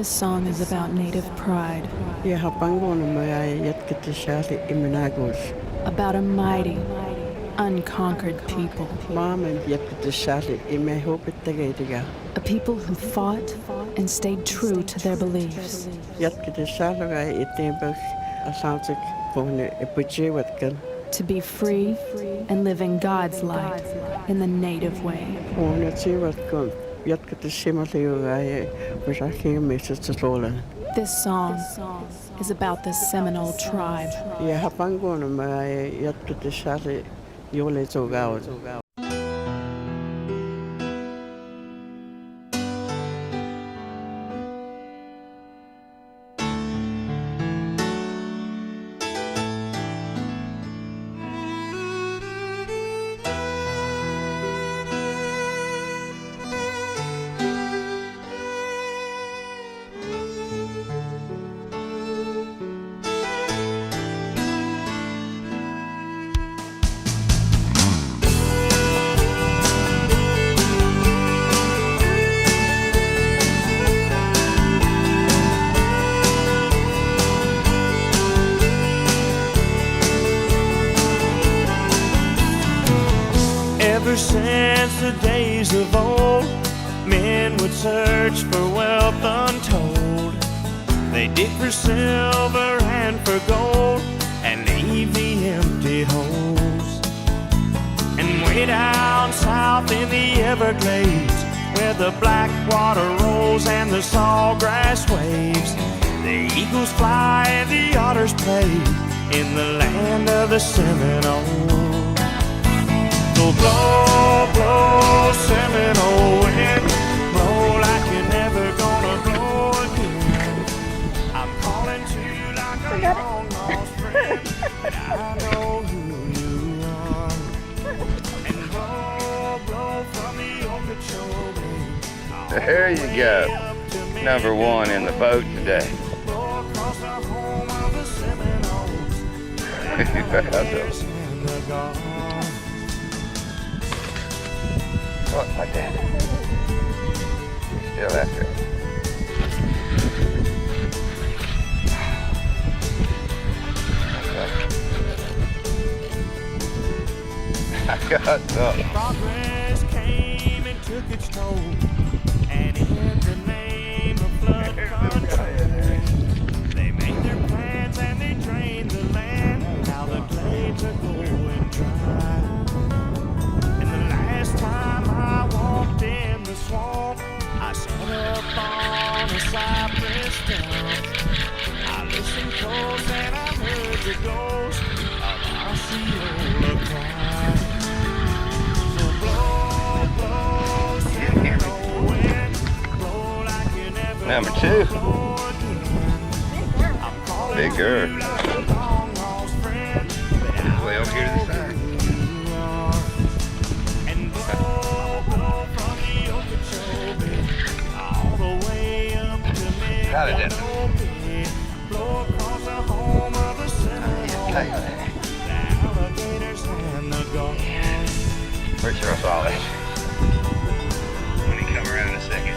This song is about native pride, about a mighty, unconquered people. A people who fought and stayed true to their beliefs. To be free and live in God's light in the native way. This song is about the Seminole tribe. Ever since the days of old, men would search for wealth untold. They dig for silver and for gold and leave the empty holes. And way down south in the Everglades, where the black water rolls and the sawgrass waves, the eagles fly and the otters play in the land of the Seminole. So blow, blow, Seminole wind, blow like you're never gonna blow again. I'm calling to you like a long lost friend, but I know who you are. And blow, blow from the Okeechobee. There you go. Number one in the boat today. Blow across the home of the Seminoles. What, like that? Still after it. I got some. Progress came and took its toll, and in the name of flood control, they made their plans and they drained the land. Now the glades are going dry. And the last time I walked in the swamp, I sat up on a cypress stump. I listened close and I heard the ghost of Osceola cry. So blow, blow, Seminole wind, blow like you never Number two. blow again. I'm calling Bigger. you like a long lost friend, but I Way over here to the side. and blow, blow from the Okeechobee all the way up to Got it in. Micanopy. Blow across the home of the Seminoles, the alligators and the gulls. Where's your solid? When he come around in a second.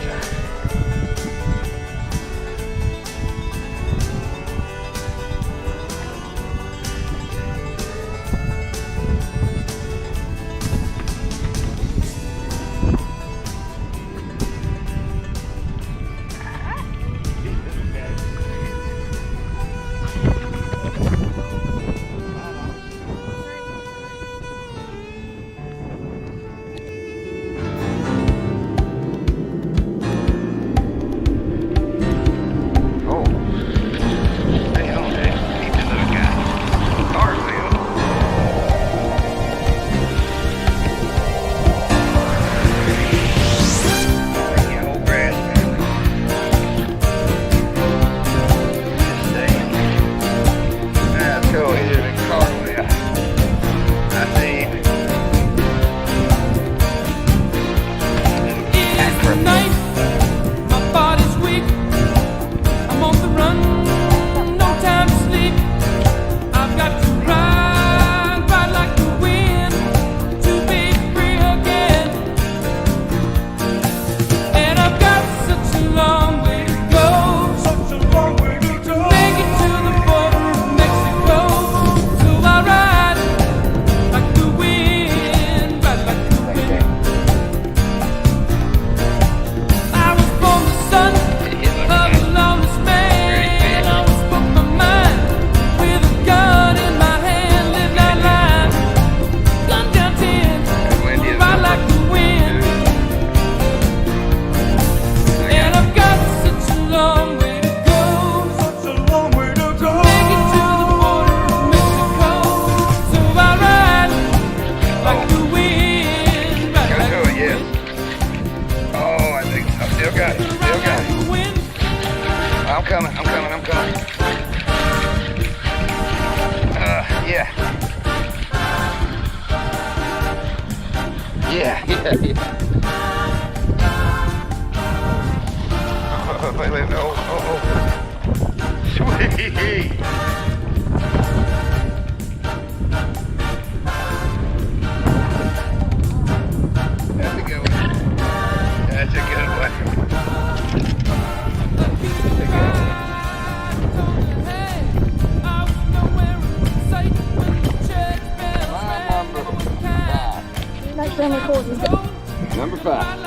I'm coming. Yeah. Wait, Sweet. That's a good one. That's a good one. Number 5.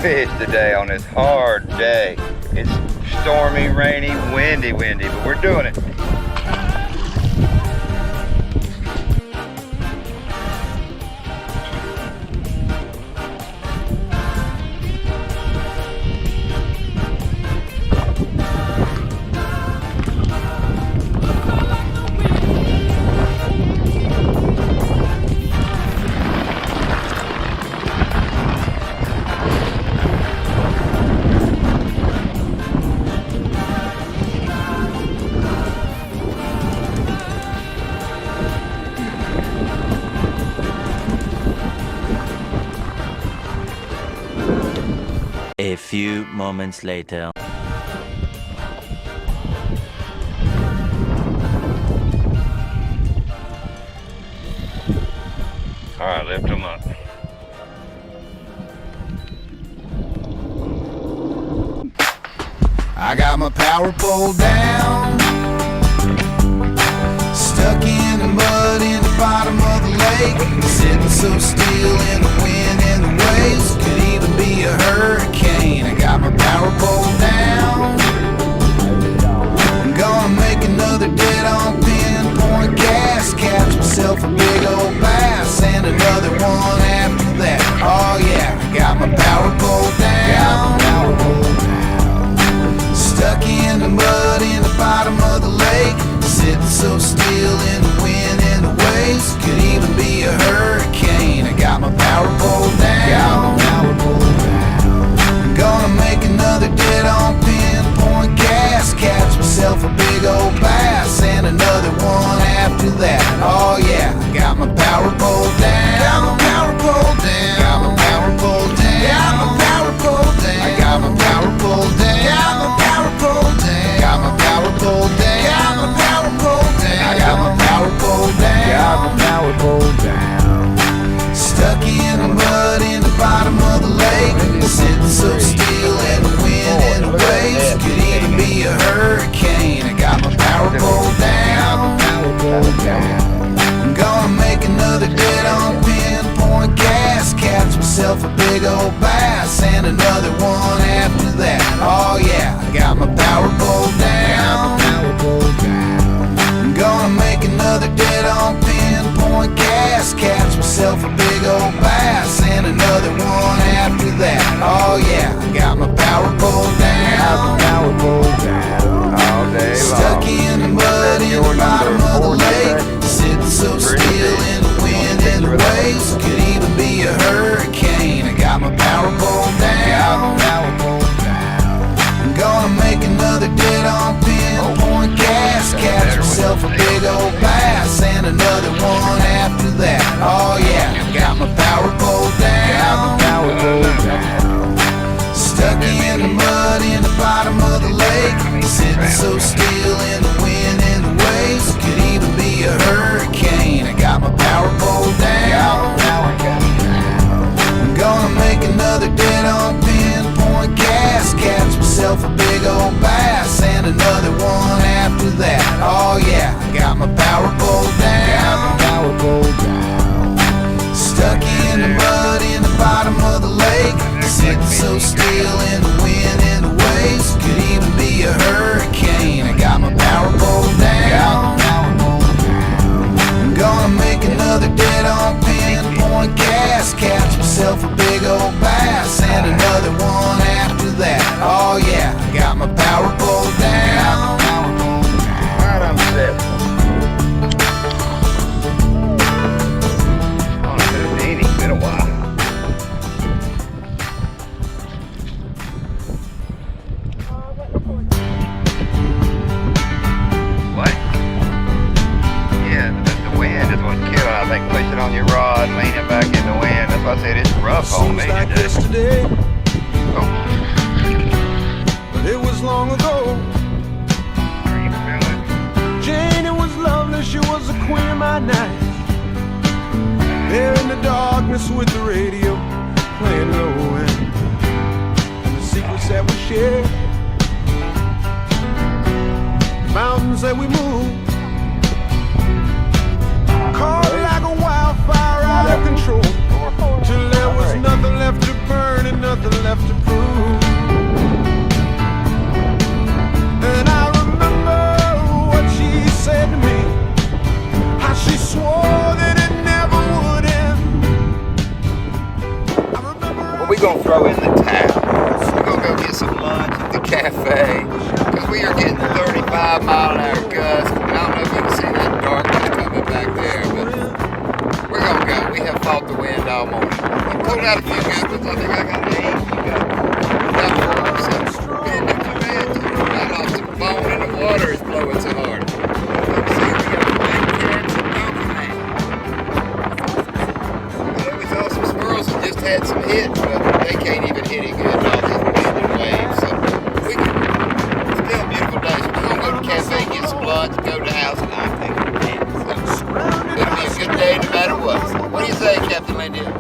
Fish today on this hard day. It's stormy, rainy, windy, but we're doing it. A few moments later. All right, lift them up. I got my power pole down, stuck in the mud in the bottom of the lake, sitting so still in the wind and the waves, could even be a hurricane. I got my power pole down, I'm gonna make another dead on pinpoint gas, catch myself a big old bass and another one after that. Oh yeah, I got my power pole down, stuck in the mud in the bottom of the lake, sitting so still in the wind and the waves, could even be a hurricane. I got my power pole down, I'm gonna make another dead on pinpoint gas, catch myself a big old bass and another one after that. Oh yeah, I got my power pole down, got my power pole down, got my power pole down, got my power pole down, I got my power pole down, got my power pole down, got my power pole down, got my power pole down, I got my power pole down, got my power pole down. Stuck in the mud in the bottom of the lake, sitting so still in the wind and the waves, could even be a hurricane. I got my power pole down, I'm gonna make another dead on pinpoint gas, catch myself a big old bass and another one after that. Oh yeah, I got my power pole down, I'm gonna make another dead on pinpoint gas, catch myself a big old bass and another one after that. Oh yeah, I got my power pole down, All day long. stuck in the mud in the bottom of the lake, sitting so still in the wind and the waves, could even be a hurricane. I got my power pole down, I'm gonna make another dead on pinpoint gas, catch myself a big old bass and another one after that. Oh yeah, I got my power pole down, stuck in the mud in the bottom of the lake, sitting so still in the wind bass, and another one after that. Oh yeah, I got my power pole down. Stuck in the mud in the bottom of the lake, sitting so still in the wind and the waves. Could even be a hurricane. I got my power pole down. I'm gonna make another dead-on pinpoint cast, catch myself a big old bass, and another one after that. Oh yeah, I got my power pole down. Right, I'm set. On to the meeting. Been a while. What? Yeah, the wind is what's killing. I think pushing on your rod, leaning back in the wind. That's why I said it's rough on me Seems like today. yesterday, Oh, but it was long ago. how you feeling? Jane, it was lovely, she was the queen of my night. There in the darkness with the radio playing low and the secrets that we shared, the mountains that we moved, caught like a wildfire out of control, till there was nothing left to burn and nothing left to prove. And I remember what she said to me, how she swore that it never would end. I remember Well, we gonna throw in the towel. We're gonna go get some lunch at the cafe, because we are getting 35-mile-an-hour gusts. I don't know if you can see that darkness coming back there, but we're gonna go. We have fought the wind all morning. We pulled out a few good ones. I think I got 8. You got 4. So we didn't do too bad. I lost a bone in the water. It's blowing so hard. Let's see, we got black cats and mountain man. We saw some squirrels that just had some hits, but they can't even hit it good in all these wind and waves. So we can, it's still a beautiful day. So we're gonna go to the cafe, get some lunch, go to the house, and I think we're dead. So it'll be a good day no matter what. What do you say, Captain Landell?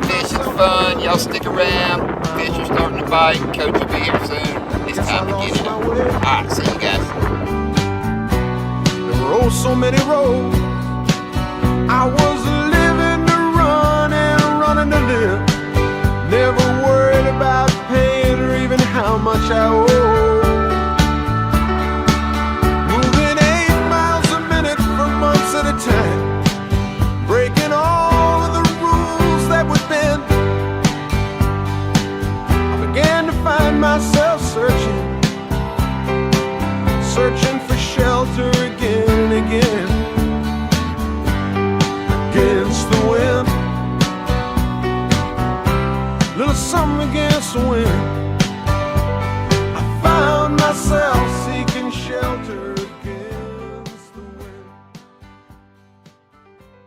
Fishing's fun. Y'all stick around. Fish are starting to bite. Coach will be here soon. It's time to get it up. Alright, see you guys. there were oh so many roads. I was living to run and running to live. Never worried about paying or even how much I owe. Moving 8 miles a minute for months at a time, breaking all of the rules that would bend. I began to find myself searching for shelter again and again, against the wind, little something against the wind. I found myself